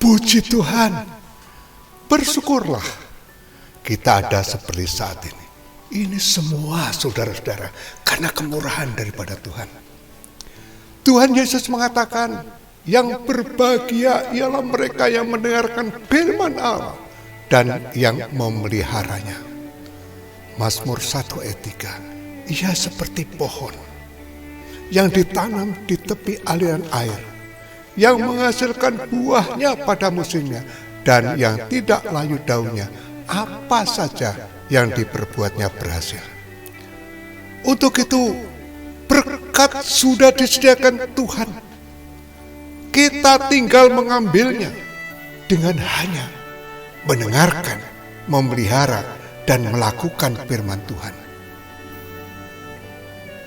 Puji Tuhan, bersyukurlah kita ada seperti saat ini. Ini semua saudara-saudara karena kemurahan daripada Tuhan. Tuhan Yesus mengatakan, yang berbahagia ialah mereka yang mendengarkan firman Allah dan yang memeliharanya. Mazmur 1 ayat 3, ia seperti pohon yang ditanam di tepi aliran air, yang menghasilkan buahnya pada musimnya, dan yang tidak layu daunnya, apa saja yang diperbuatnya berhasil. Untuk itu, berkat sudah disediakan Tuhan. Kita tinggal mengambilnya dengan hanya mendengarkan, memelihara, dan melakukan firman Tuhan.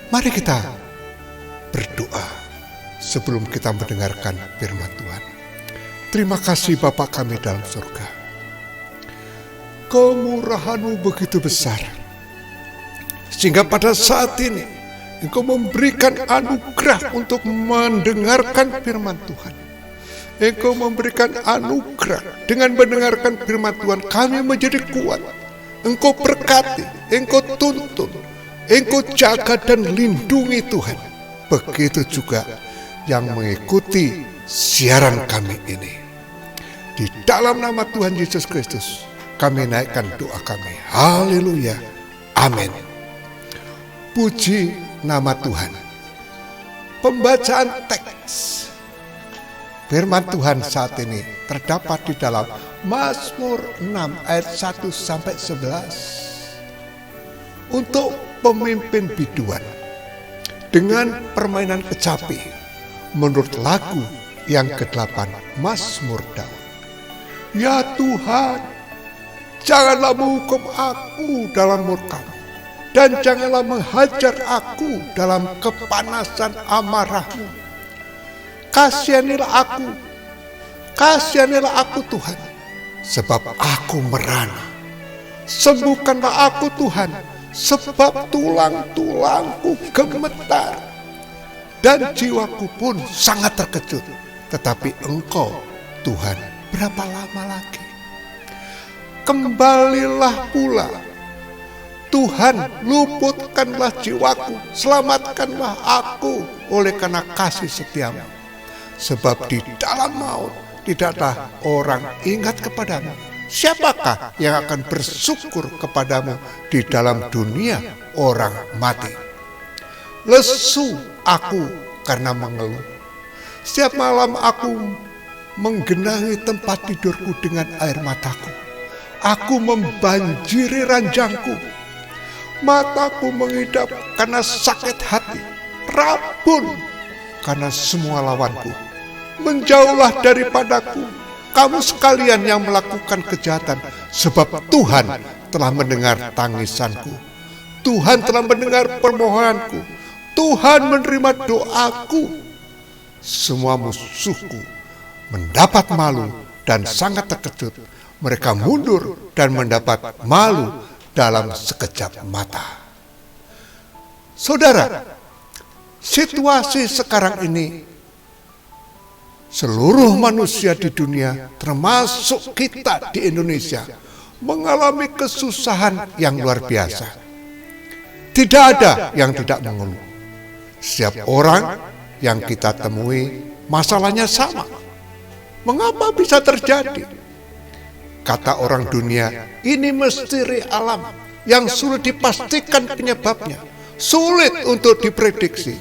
Mari kita berdoa sebelum kita mendengarkan firman Tuhan. Terima kasih Bapa kami dalam surga. Kemurahan-Mu begitu besar, sehingga pada saat ini Engkau memberikan anugerah untuk mendengarkan firman Tuhan. Engkau memberikan anugerah dengan mendengarkan firman Tuhan, kami menjadi kuat. Engkau berkati, Engkau tuntun, Engkau jaga dan lindungi Tuhan. Begitu juga yang mengikuti siaran kami ini. Di dalam nama Tuhan Yesus Kristus, kami naikkan doa kami. Haleluya. Amin. Puji nama Tuhan. Pembacaan teks firman Tuhan saat ini terdapat di dalam Mazmur 6 ayat 1 sampai 11. Untuk pemimpin biduan dengan permainan kecapi menurut lagu yang ke-8 Mazmur Daud. Ya Tuhan, janganlah menghukum aku dalam murka-Mu, dan janganlah menghajar aku dalam kepanasan amarah-Mu. Kasihanilah aku Tuhan, sebab aku merana. Sembuhkanlah aku Tuhan, sebab tulang-tulangku gemetar, dan jiwaku pun sangat terkejut. Tetapi Engkau, Tuhan, berapa lama lagi? Kembalilah pula, Tuhan, luputkanlah jiwaku, selamatkanlah aku oleh karena kasih setia-Mu. Sebab di dalam maut tidaklah orang ingat kepadamu. Siapakah yang akan bersyukur kepadamu di dalam dunia orang mati? Lesu aku karena mengeluh. Setiap malam aku menggenahi tempat tidurku dengan air mataku. Aku membanjiri ranjangku. Mataku mengidap karena sakit hati, rabun karena semua lawanku. Menjauhlah daripadaku, kamu sekalian yang melakukan kejahatan, sebab Tuhan telah mendengar tangisanku. Tuhan telah mendengar permohonanku. Tuhan menerima doaku. Semua musuhku mendapat malu dan sangat terkejut. Mereka mundur dan mendapat malu dalam sekejap mata. Saudara, situasi sekarang ini, seluruh manusia di dunia, termasuk kita di Indonesia, mengalami kesusahan yang luar biasa. Tidak ada yang tidak mengeluh. Setiap orang yang kita temui, masalahnya sama. Mengapa bisa terjadi? Kata orang dunia, ini misteri alam yang sulit dipastikan penyebabnya. Sulit untuk diprediksi.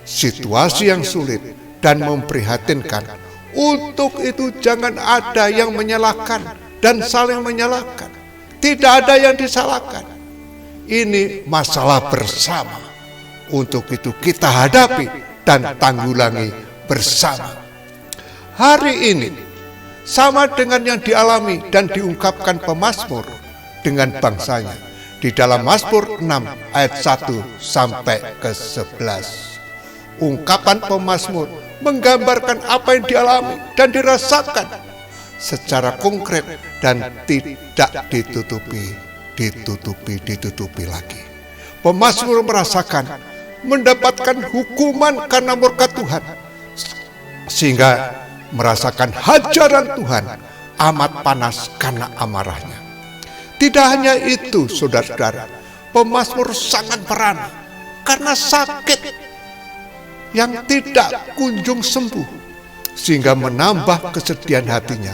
Situasi yang sulit dan memprihatinkan. Untuk itu jangan ada yang menyalahkan dan saling menyalahkan. Tidak ada yang disalahkan. Ini masalah bersama. Untuk itu kita hadapi dan tanggulangi bersama. Hari ini sama dengan yang dialami dan diungkapkan pemazmur dengan bangsanya di dalam Mazmur 6 ayat 1 sampai ke 11. Ungkapan pemazmur menggambarkan apa yang dialami dan dirasakan secara konkret dan tidak ditutupi lagi. Pemazmur merasakan mendapatkan hukuman karena murka Tuhan, sehingga merasakan hajaran Tuhan amat panas karena amarahnya. Tidak hanya itu, saudara-saudara, pemazmur sangat merana karena sakit yang tidak kunjung sembuh, sehingga menambah kesedihan hatinya,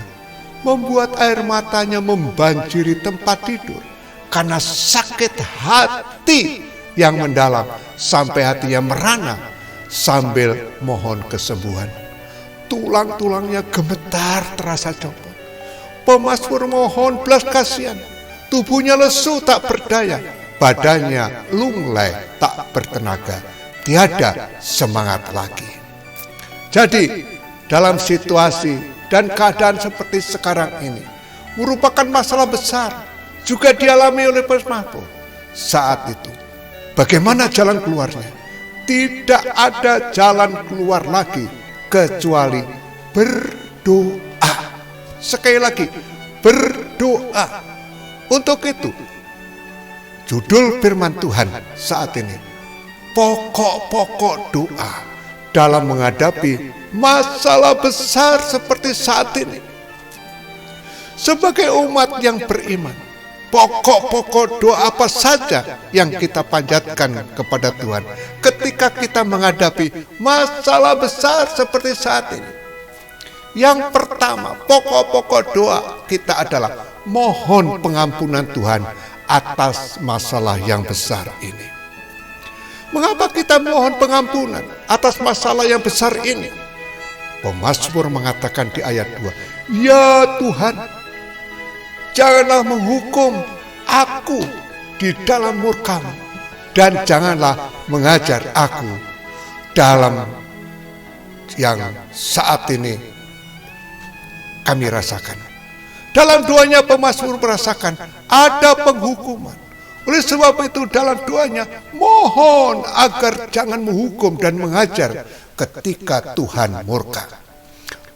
membuat air matanya membanjiri tempat tidur karena sakit hati yang mendalam, sampai hatinya merana sambil mohon kesembuhan. Tulang-tulangnya gemetar terasa copot. Pemazmur mohon belas kasihan, tubuhnya lesu tak berdaya, badannya lunglai tak bertenaga, tiada semangat lagi. Jadi dalam situasi dan keadaan seperti sekarang ini merupakan masalah besar juga dialami oleh pemazmur. Saat itu bagaimana jalan keluarnya? Tidak ada jalan keluar lagi kecuali berdoa. Sekali lagi, berdoa. Untuk itu, judul firman Tuhan saat ini, pokok-pokok doa dalam menghadapi masalah besar seperti saat ini. Sebagai umat yang beriman, pokok-pokok doa apa saja yang kita panjatkan kepada Tuhan ketika kita menghadapi masalah besar seperti saat ini? Yang pertama, pokok-pokok doa kita adalah mohon pengampunan Tuhan atas masalah yang besar ini. Mengapa kita mohon pengampunan atas masalah yang besar ini? Pemazmur mengatakan di ayat 2, "Ya Tuhan, janganlah menghukum aku di dalam murka-Mu, dan janganlah mengajar aku dalam yang saat ini kami rasakan." Dalam doanya pemazmur merasakan ada penghukuman. Oleh sebab itu dalam doanya mohon agar jangan menghukum dan mengajar ketika Tuhan murka.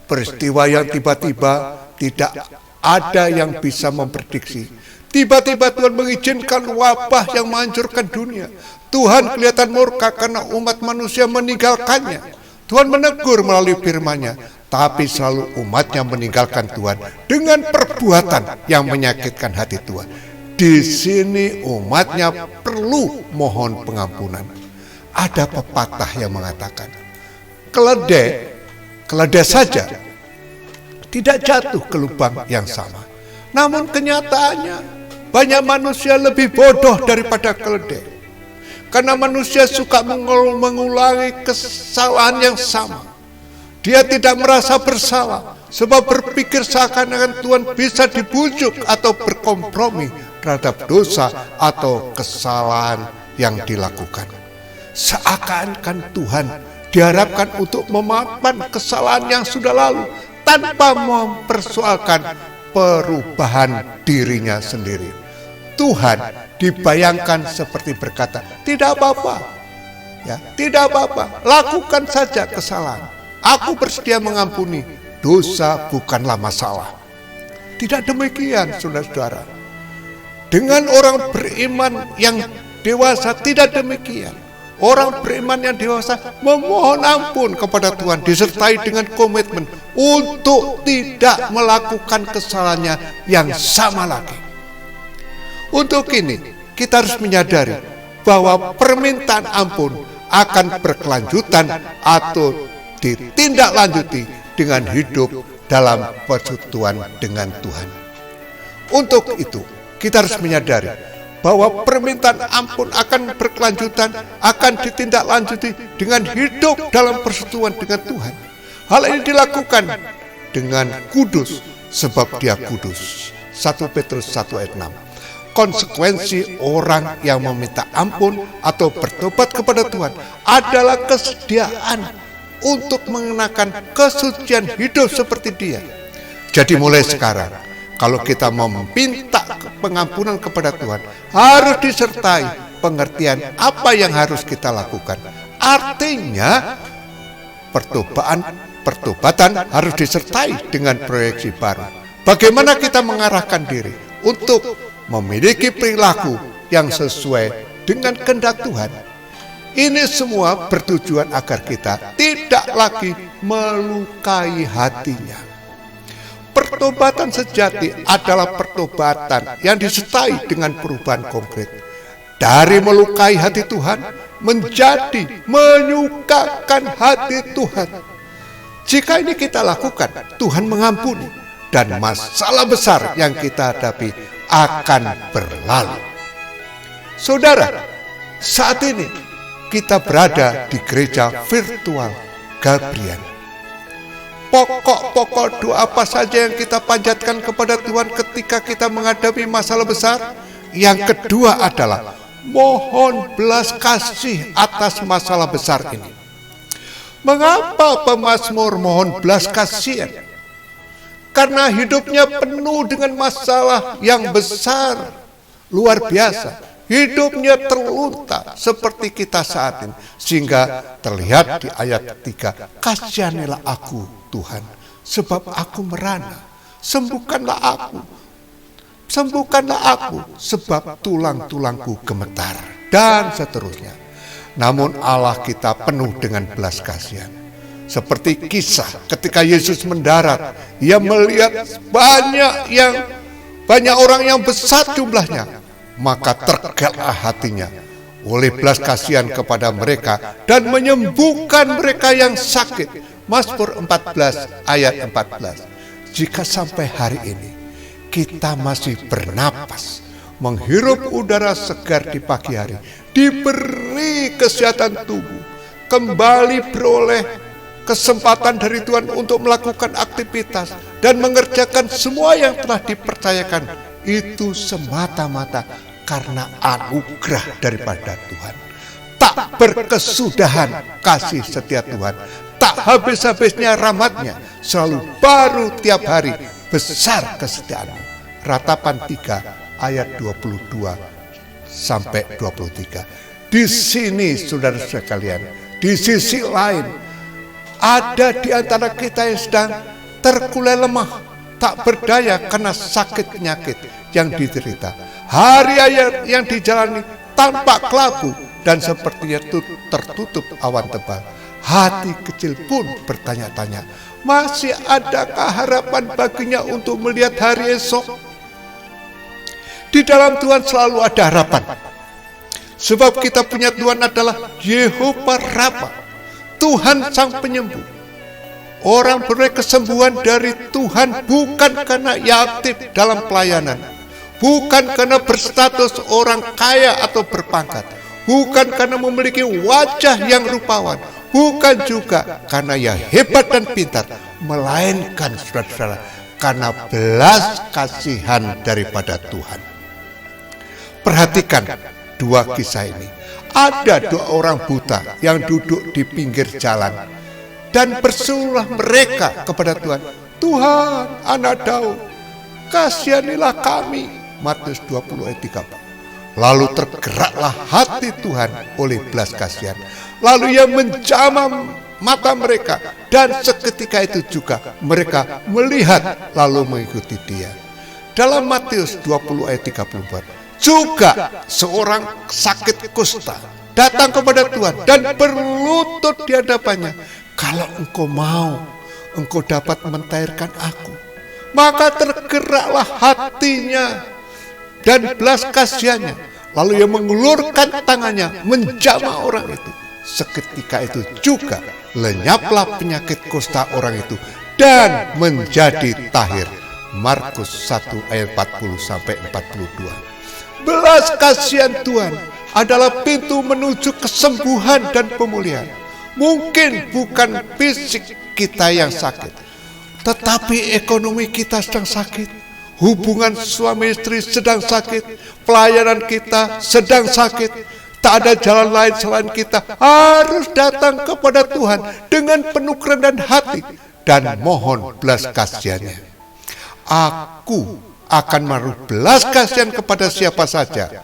Peristiwa yang tiba-tiba tidak ada yang bisa memprediksi. Tiba-tiba Tuhan mengizinkan wabah yang menghancurkan dunia. Tuhan kelihatan murka karena umat manusia meninggalkannya. Tuhan menegur melalui firman-Nya, tapi selalu umatnya meninggalkan Tuhan dengan perbuatan yang menyakitkan hati Tuhan. Di sini umatnya perlu mohon pengampunan. Ada pepatah yang mengatakan, keledai saja tidak jatuh ke lubang yang sama. Namun kenyataannya banyak manusia lebih bodoh daripada keledai. Karena manusia suka mengulangi kesalahan yang sama. Dia tidak merasa bersalah, sebab berpikir seakan-akan Tuhan bisa dibujuk atau berkompromi terhadap dosa atau kesalahan yang dilakukan. Seakan-akan Tuhan diharapkan untuk memaafkan kesalahan yang sudah lalu tanpa mempersoalkan perubahan dirinya sendiri. Tuhan dibayangkan seperti berkata, tidak apa-apa, ya, tidak apa-apa, lakukan saja kesalahan. Aku bersedia mengampuni, dosa bukanlah masalah. Tidak demikian, saudara-saudara. Dengan orang beriman yang dewasa tidak demikian. Orang beriman yang dewasa memohon ampun kepada Tuhan, disertai dengan komitmen untuk tidak melakukan kesalahannya yang sama lagi. Untuk ini, kita harus menyadari bahwa permintaan ampun akan berkelanjutan atau ditindaklanjuti dengan hidup dalam persekutuan dengan Tuhan. Untuk itu, kita harus menyadari bahwa permintaan ampun akan berkelanjutan, akan ditindaklanjuti dengan hidup dalam persekutuan dengan Tuhan. Hal ini dilakukan dengan kudus, sebab Dia kudus. 1 Petrus 1 ayat 6. Konsekuensi orang yang meminta ampun atau bertobat kepada Tuhan adalah kesediaan untuk mengenakan kesucian hidup seperti Dia. Jadi mulai sekarang, kalau kita mau meminta pengampunan kepada Tuhan, harus disertai pengertian apa yang harus kita lakukan. Artinya, pertobatan harus disertai dengan proyeksi baru. Bagaimana kita mengarahkan diri untuk memiliki perilaku yang sesuai dengan kehendak Tuhan. Ini semua bertujuan agar kita tidak lagi melukai hatinya. Pertobatan sejati adalah pertobatan yang disertai dengan perubahan konkret. Dari melukai hati Tuhan menjadi menyukakan hati Tuhan. Jika ini kita lakukan, Tuhan mengampuni dan masalah besar yang kita hadapi akan berlalu. Saudara, saat ini kita berada di gereja virtual Gabriel. Pokok-pokok doa apa saja yang kita panjatkan kepada Tuhan ketika kita menghadapi masalah besar? Yang kedua adalah mohon belas kasih atas masalah besar ini. Mengapa pemazmur mohon belas kasihan? Karena hidupnya penuh dengan masalah yang besar, luar biasa. Hidupnya terlunta seperti kita saat ini. Sehingga terlihat di ayat 3, kasihanilah aku Tuhan, sebab aku merana. Sembuhkanlah aku, sebab tulang-tulangku gemetar. Dan seterusnya. Namun Allah kita penuh dengan belas kasihan. Seperti kisah ketika Yesus mendarat, Ia melihat banyak orang yang besar jumlahnya, maka tergeraklah hatinya oleh belas kasihan kepada mereka dan menyembuhkan mereka yang sakit. Mazmur 14 ayat 14. Jika sampai hari ini kita masih bernapas, menghirup udara segar di pagi hari, diberi kesehatan tubuh, kembali beroleh kesempatan dari Tuhan untuk melakukan aktivitas dan mengerjakan semua yang telah dipercayakan, itu semata-mata karena anugerah daripada Tuhan. Tak berkesudahan kasih setia Tuhan, tak habis-habisnya rahmat-Nya, selalu baru tiap hari, besar kesetiaan-Mu. Ratapan 3 ayat 22 sampai 23. Di sini saudara sekalian, di sisi lain ada di antara kita yang sedang terkulai lemah, tak berdaya karena sakit penyakit yang diderita. Hari yang dijalani tanpa kelabu dan sepertinya tertutup awan tebal. Hati kecil pun bertanya-tanya, masih adakah harapan baginya untuk melihat hari esok? Di dalam Tuhan selalu ada harapan. Sebab kita punya Tuhan adalah Yehova Rafa, Tuhan Sang Penyembuh. Orang beroleh kesembuhan dari Tuhan bukan karena ia aktif dalam pelayanan, bukan karena berstatus orang kaya atau berpangkat, bukan karena memiliki wajah yang rupawan, bukan juga karena ia hebat dan pintar, melainkan saudara-saudara karena belas kasihan daripada Tuhan. Perhatikan dua kisah ini. Ada dua orang buta yang duduk di pinggir jalan dan berserulah mereka kepada Tuhan, Tuhan, Anak Daud, kasihanilah kami. Matius 20 ayat 30. Lalu tergeraklah hati Tuhan oleh belas kasihan. Lalu Ia menjamah mata mereka dan seketika itu juga mereka melihat lalu mengikuti Dia. Dalam Matius 20 ayat 34. Juga seorang sakit kusta datang kepada Tuhan dan berlutut di hadapannya. Kalau engkau mau, engkau dapat mentahirkan aku. Maka tergeraklah hatinya dan belas kasihannya. Lalu ia mengulurkan tangannya menjamah orang itu. Seketika itu juga lenyaplah penyakit kusta orang itu dan menjadi tahir. Markus 1 ayat 40 sampai 42. Belas kasihan Tuhan adalah pintu menuju kesembuhan dan pemulihan. Mungkin bukan fisik kita yang sakit, tetapi ekonomi kita sedang sakit, hubungan suami istri sedang sakit, pelayanan kita sedang sakit. Tak ada jalan lain selain kita harus datang kepada Tuhan dengan penuh kerendahan hati dan mohon belas kasihannya. Aku akan menaruh belas kasihan kepada siapa saja.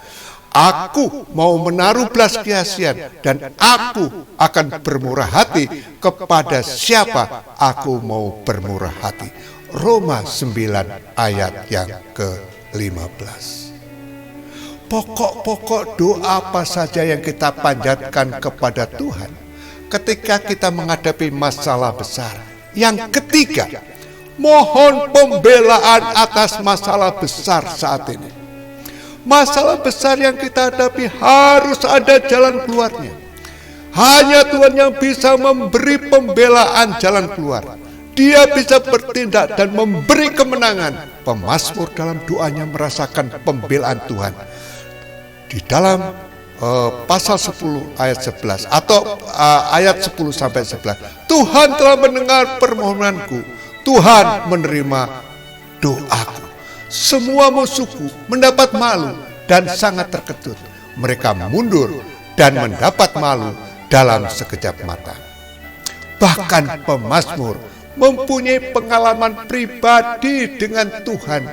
Aku mau menaruh belas kasihan dan aku akan bermurah hati kepada siapa aku mau bermurah hati. Roma 9 ayat yang ke-15. pokok-pokok doa apa saja yang kita panjatkan kepada Tuhan ketika kita menghadapi masalah besar. Yang ketiga, mohon pembelaan atas masalah besar saat ini. Masalah besar yang kita hadapi harus ada jalan keluarnya. Hanya Tuhan yang bisa memberi pembelaan jalan keluar. Dia bisa bertindak dan memberi kemenangan. Pemazmur dalam doanya merasakan pembelaan Tuhan. Di dalam pasal 10 ayat 11 atau ayat 10 sampai 11. Tuhan telah mendengar permohonanku. Tuhan menerima doaku. Semua musuhku mendapat malu dan sangat terkejut. Mereka mundur dan mendapat malu dalam sekejap mata. Bahkan pemazmur mempunyai pengalaman pribadi dengan Tuhan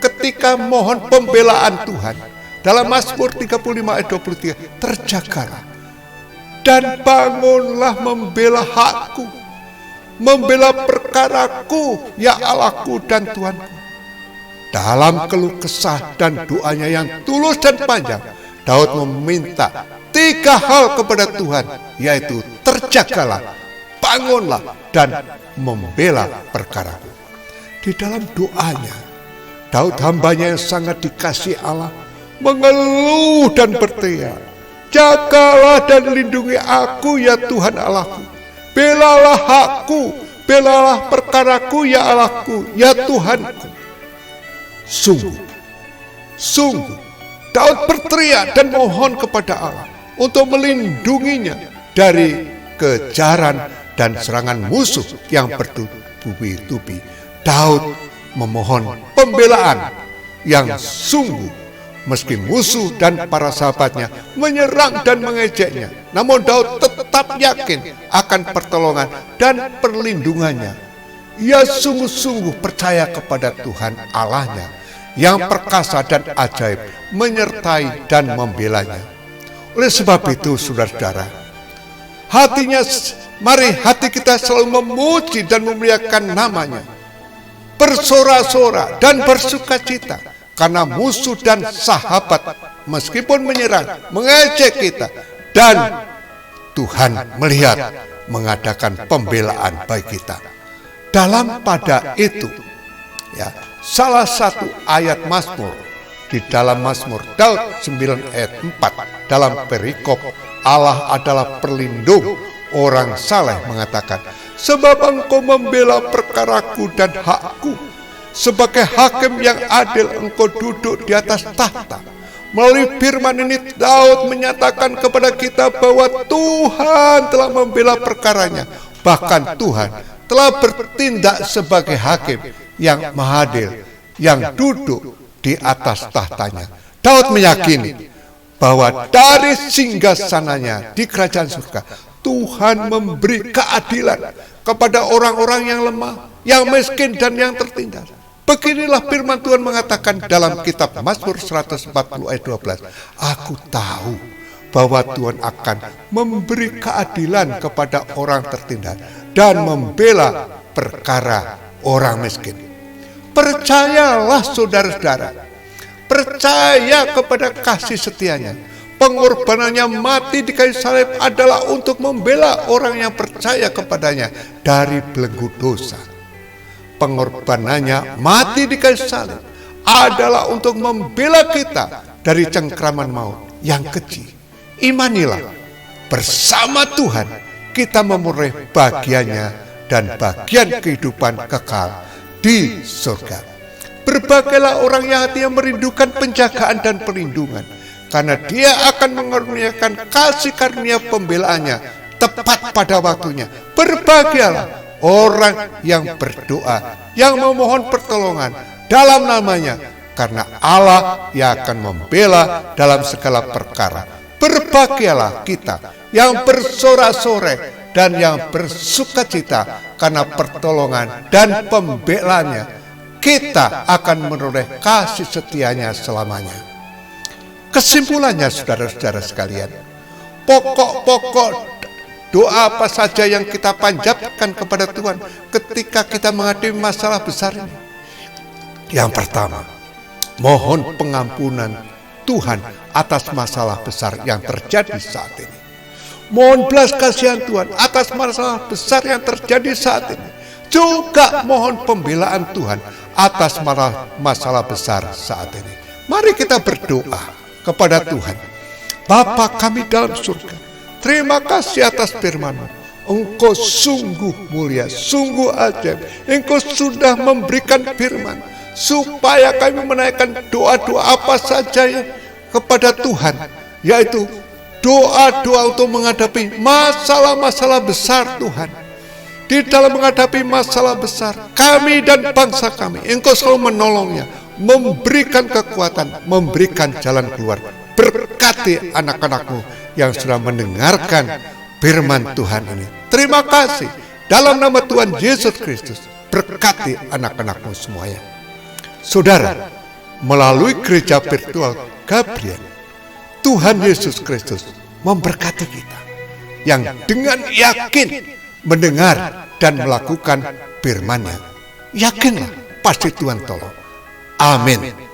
ketika mohon pembelaan Tuhan. Dalam Mazmur 35 ayat 23, terjagalah dan bangunlah membela hakku, membela perkaraku, ya Allahku dan Tuhanku. Dalam keluh kesah dan doanya yang tulus dan panjang, Daud meminta 3 hal kepada Tuhan, yaitu terjagalah, bangunlah, dan membela perkaraku. Di dalam doanya, Daud hambanya yang sangat dikasihi Allah mengeluh dan berteriak, jagalah dan lindungi aku ya Tuhan Allahku, belalah hakku, belalah perkaraku ya Allahku, ya Tuhanku. Sungguh Daud berteriak dan mohon kepada Allah untuk melindunginya dari kejaran dan serangan musuh yang bertubi-tubi. Daud memohon pembelaan yang sungguh. Meski musuh dan para sahabatnya menyerang dan mengejeknya, namun Daud tetap yakin akan pertolongan dan perlindungannya. Ia sungguh-sungguh percaya kepada Tuhan Allahnya yang perkasa dan ajaib, menyertai dan membelanya. Oleh sebab itu, saudara-saudara, mari hati kita selalu memuji dan memuliakan namanya, bersorak-sorak dan bersukacita. Karena musuh dan sahabat meskipun menyerang, mengejek kita, dan Tuhan melihat mengadakan pembelaan bagi kita. Dalam pada itu, ya, salah satu ayat Mazmur di dalam Mazmur Daud 9 ayat 4 dalam perikop Allah adalah pelindung orang saleh mengatakan, sebab engkau membela perkaraku dan hakku. Sebagai hakim yang adil engkau duduk di atas tahta. Melalui firman ini Daud menyatakan kepada kita bahwa Tuhan telah membela perkaranya. Bahkan Tuhan telah bertindak sebagai hakim yang mahadil, yang duduk di atas tahtanya. Daud meyakini bahwa dari singgasananya di kerajaan surga, Tuhan memberi keadilan kepada orang-orang yang lemah, yang miskin dan yang tertindas. Beginilah firman Tuhan mengatakan dalam kitab Mazmur 140 ayat 12. Aku tahu bahwa Tuhan akan memberi keadilan kepada orang tertindas dan membela perkara orang miskin. Percayalah saudara-saudara, percaya kepada kasih setianya. Pengorbanannya mati di kayu salib adalah untuk membela orang yang percaya kepadanya dari belenggu dosa. Pengorbanannya mati di kayu salib adalah untuk membela kita dari cengkraman maut yang keji. Imanilah, bersama Tuhan kita memperoleh bagiannya dan bagian kehidupan kekal di surga. Berbagailah orang yang hatinya merindukan penjagaan dan perlindungan, karena dia akan mengaruniakan kasih karunia pembelaannya tepat pada waktunya. Berbahagialah orang yang berdoa, yang memohon pertolongan dalam namanya, karena Allah yang akan membela dalam segala perkara. Berbahagialah kita yang bersorak-sorai dan yang bersukacita karena pertolongan dan pembelanya. Kita akan menoleh kasih setianya selamanya. Kesimpulannya, saudara-saudara sekalian, pokok-pokok doa apa saja yang kita panjatkan kepada Tuhan ketika kita menghadapi masalah besar ini? Yang pertama, mohon pengampunan Tuhan atas masalah besar yang terjadi saat ini. Mohon belas kasihan Tuhan atas masalah besar yang terjadi saat ini. Juga mohon pembelaan Tuhan atas masalah besar saat ini. Mari kita berdoa kepada Tuhan. Bapa kami dalam surga, terima kasih atas firman-Mu. Engkau sungguh mulia, sungguh ajaib. Engkau sudah memberikan firman supaya kami menaikkan doa-doa apa saja ya kepada Tuhan, yaitu doa-doa untuk menghadapi masalah-masalah besar Tuhan. Di dalam menghadapi masalah besar kami dan bangsa kami, Engkau selalu menolongnya, memberikan kekuatan, memberikan jalan keluar. Berkati anak-anak-Mu yang sudah mendengarkan firman Tuhan ini. Terima kasih. Dalam nama Tuhan Yesus Kristus, berkati anak-anak-Mu semuanya. Saudara, melalui gereja virtual Gabriel, Tuhan Yesus Kristus memberkati kita yang dengan yakin mendengar dan melakukan firman-Nya. Yakinlah, pasti Tuhan tolong. Amin.